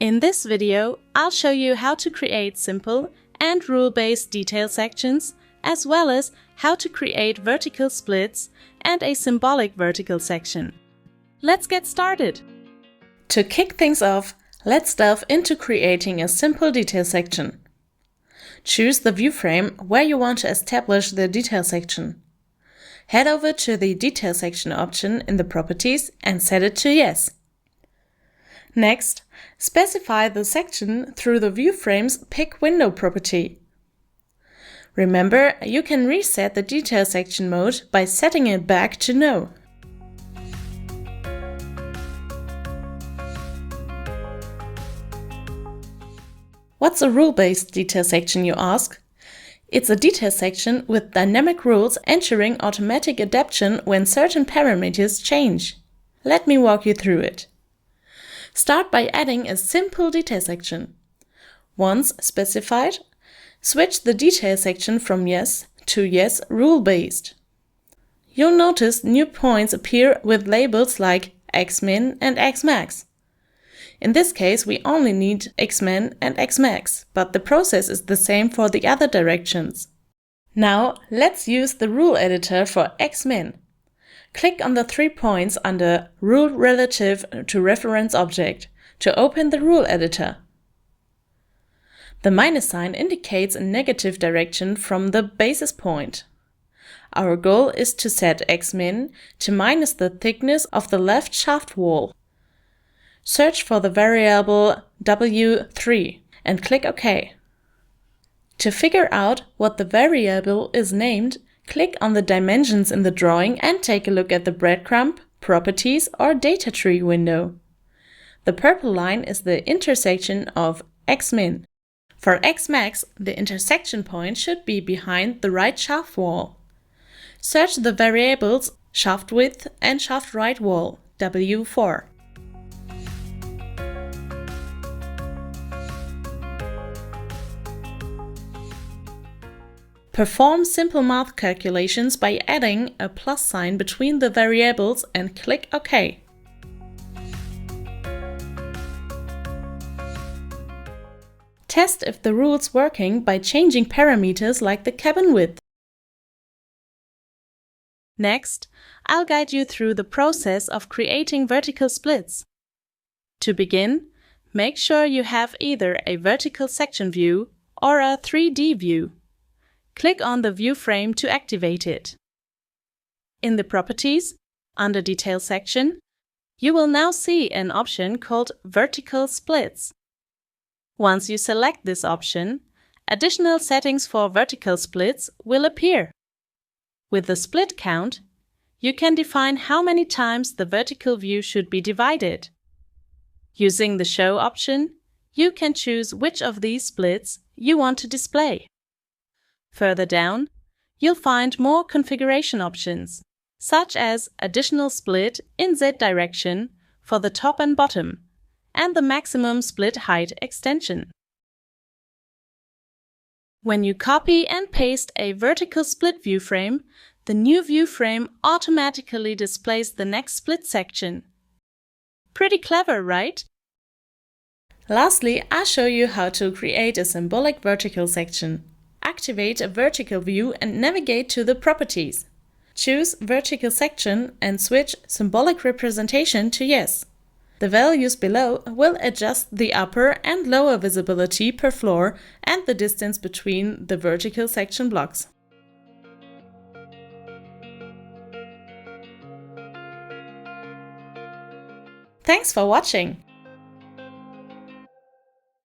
In this video, I'll show you how to create simple and rule-based detail sections, as well as how to create vertical splits and a symbolic vertical section. Let's get started! To kick things off, let's delve into creating a simple detail section. Choose the view frame where you want to establish the detail section. Head over to the Detail Section option in the Properties and set it to Yes. Next, specify the section through the View Frame's Pick Window property. Remember, you can reset the detail section mode by setting it back to No. What's a rule-based detail section, you ask? It's a detail section with dynamic rules ensuring automatic adaptation when certain parameters change. Let me walk you through it. Start by adding a simple detail section. Once specified, switch the detail section from Yes to Yes rule-based. You'll notice new points appear with labels like Xmin and Xmax. In this case, we only need Xmin and Xmax, but the process is the same for the other directions. Now, let's use the rule editor for Xmin. Click on the 3 points under Rule Relative to Reference Object to open the rule editor. The minus sign indicates a negative direction from the basis point. Our goal is to set Xmin to minus the thickness of the left shaft wall. Search for the variable W3 and click OK. To figure out what the variable is named, click on the dimensions in the drawing and take a look at the breadcrumb, properties or data tree window. The purple line is the intersection of Xmin. For Xmax, the intersection point should be behind the right shaft wall. Search the variables shaft width and shaft right wall, W4. Perform simple math calculations by adding a plus sign between the variables and click OK. Test if the rule's working by changing parameters like the cabin width. Next, I'll guide you through the process of creating vertical splits. To begin, make sure you have either a vertical section view or a 3D view. Click on the view frame to activate it. In the Properties, under Detail section, you will now see an option called Vertical Splits. Once you select this option, additional settings for vertical splits will appear. With the split count, you can define how many times the vertical view should be divided. Using the Show option, you can choose which of these splits you want to display. Further down, you'll find more configuration options, such as additional split in Z direction for the top and bottom, and the maximum split height extension. When you copy and paste a vertical split view frame, the new view frame automatically displays the next split section. Pretty clever, right? Lastly, I'll show you how to create a symbolic vertical section. Activate a vertical view and navigate to the Properties. Choose Vertical Section and switch Symbolic Representation to Yes. The values below will adjust the upper and lower visibility per floor and the distance between the vertical section blocks. Thanks for watching!